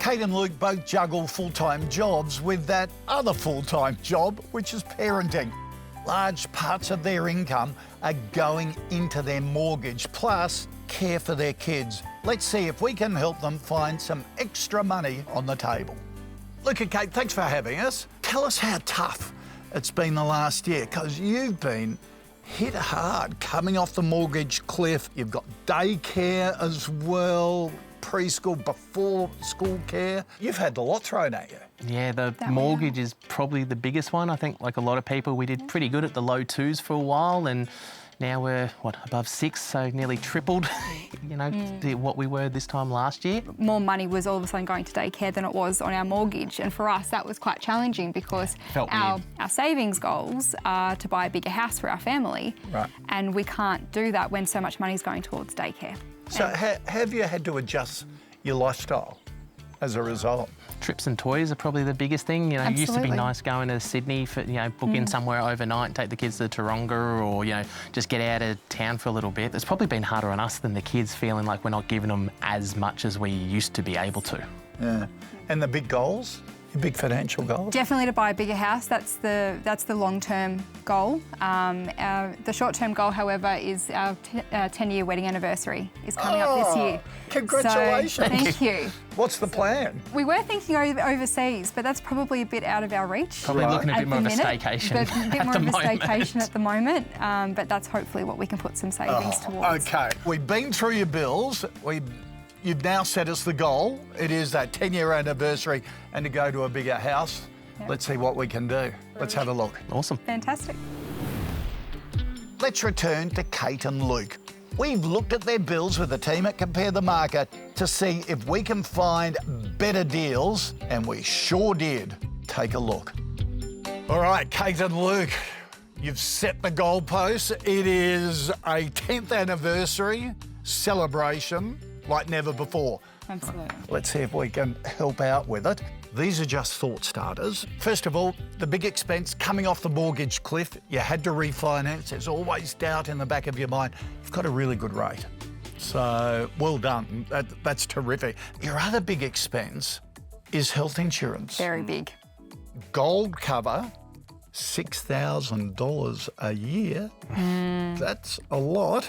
Kate and Luke both juggle full-time jobs with that other full-time job, which is parenting. Large parts of their income are going into their mortgage, plus care for their kids. Let's see if we can help them find some extra money on the table. Luke and Kate, thanks for having us. Tell us how tough it's been the last year, because you've been hit hard coming off the mortgage cliff. You've got daycare as well, preschool, before school care. You've had a lot thrown at you. Yeah, the mortgage is probably the biggest one. I think, like a lot of people, we did pretty good at the low twos for a while, and now we're, above 6, so nearly tripled, what we were this time last year. More money was all of a sudden going to daycare than it was on our mortgage, and for us that was quite challenging because our savings goals are to buy a bigger house for our family, and we can't do that when so much money is going towards daycare. So have you had to adjust your lifestyle as a result? Trips and toys are probably the biggest thing. It used to be nice going to Sydney for, book in somewhere overnight and take the kids to Taronga or, just get out of town for a little bit. It's probably been harder on us than the kids, feeling like we're not giving them as much as we used to be able to. Yeah. And the big goals? Your big financial goals? Definitely to buy a bigger house. That's the long-term goal. The short-term goal, however, is our 10-year wedding anniversary is coming up this year. Congratulations. So, thank you. What's the plan? We were thinking overseas, but that's probably a bit out of our reach. Probably looking a bit more of a staycation A bit more of a staycation at the moment, but that's hopefully what we can put some savings towards. OK. We've been through your bills. You've now set us the goal. It is that 10-year anniversary and to go to a bigger house. Yep. Let's see what we can do. Let's have a look. Awesome. Fantastic. Let's return to Kate and Luke. We've looked at their bills with the team at Compare the Market to see if we can find better deals, and we sure did. Take a look. All right, Kate and Luke, you've set the goalposts. It is a 10th anniversary celebration like never before. Absolutely. Let's see if we can help out with it. These are just thought starters. First of all, the big expense coming off the mortgage cliff. You had to refinance. There's always doubt in the back of your mind. You've got a really good rate. So, well done. That's terrific. Your other big expense is health insurance. Very big. Gold cover, $6,000 a year. That's a lot.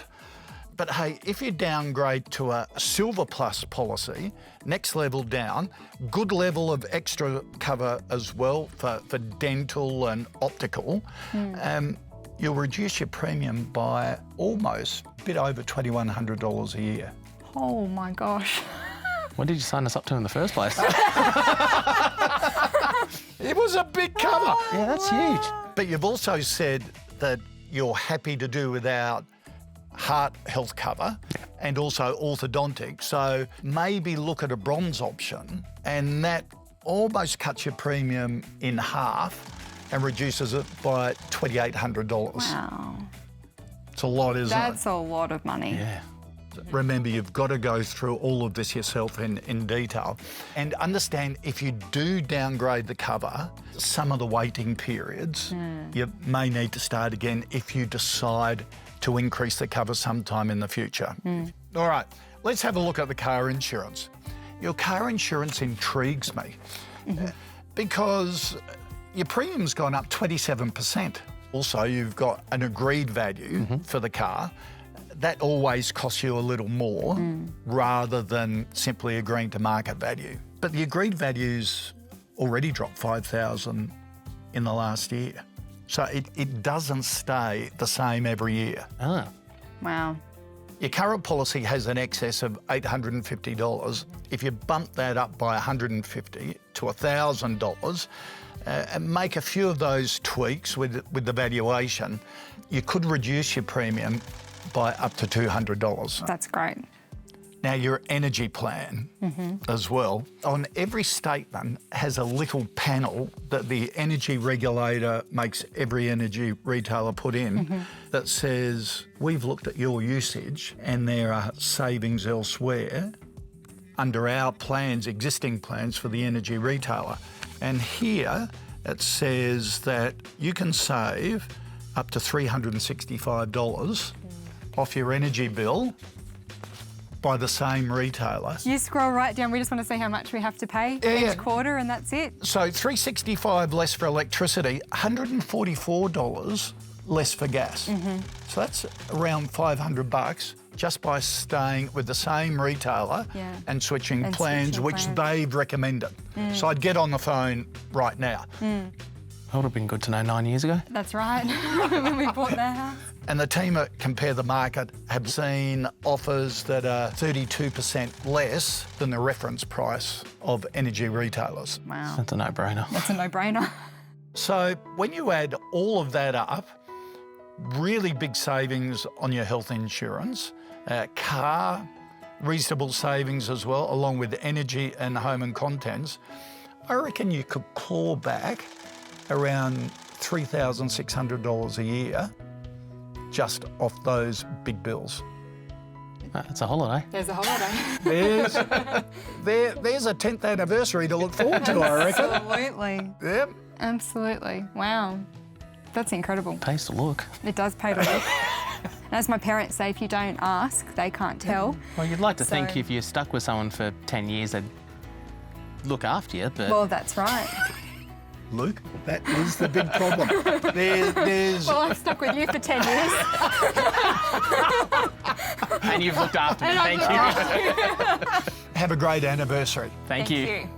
But hey, if you downgrade to a Silver Plus policy, next level down, good level of extra cover as well for dental and optical, you'll reduce your premium by almost a bit over $2,100 a year. Oh my gosh. What did you sign us up to in the first place? It was a big cover. Yeah, that's huge. But you've also said that you're happy to do without heart health cover and also orthodontic, so maybe look at a bronze option, and that almost cuts your premium in half and reduces it by $2,800. Wow. It's a lot, isn't it? That's a lot of money. Yeah. Remember, you've got to go through all of this yourself in detail and understand if you do downgrade the cover, some of the waiting periods, you may need to start again if you decide to increase the cover sometime in the future. All right, let's have a look at the car insurance. Your car insurance intrigues me because your premium's gone up 27%. Also, you've got an agreed value for the car. That always costs you a little more rather than simply agreeing to market value. But the agreed value's already dropped $5,000 in the last year. So it doesn't stay the same every year. Ah. Wow. Your current policy has an excess of $850. If you bump that up by $150 to $1,000 and make a few of those tweaks with the valuation, you could reduce your premium by up to $200. That's great. Now, your energy plan as well, on every statement has a little panel that the energy regulator makes every energy retailer put in that says, we've looked at your usage and there are savings elsewhere under our plans, existing plans for the energy retailer. And here it says that you can save up to $365 off your energy bill by the same retailer. You scroll right down, we just want to see how much we have to pay each quarter, and that's it. So $365 less for electricity, $144 less for gas. So that's around $500 just by staying with the same retailer and switching plans, which they've recommended. So I'd get on the phone right now. That would have been good to know 9 years ago. That's right, when we bought that house. And the team at Compare the Market have seen offers that are 32% less than the reference price of energy retailers. Wow. That's a no-brainer. That's a no-brainer. So when you add all of that up, really big savings on your health insurance, car, reasonable savings as well, along with energy and home and contents, I reckon you could claw back around $3,600 a year just off those big bills. That's a holiday. There's a holiday. There's a 10th anniversary to look forward to, I reckon. Absolutely. Yep. Absolutely. Wow. That's incredible. Pays to look. It does pay to look. And as my parents say, if you don't ask, they can't tell. Well, you'd like to think if you're stuck with someone for 10 years, they'd look after you, but... Well, that's right. Luke, that is the big problem. There's... Well, I've stuck with you for 10 years. And you've looked after me. Thank you. Have a great anniversary. Thank you.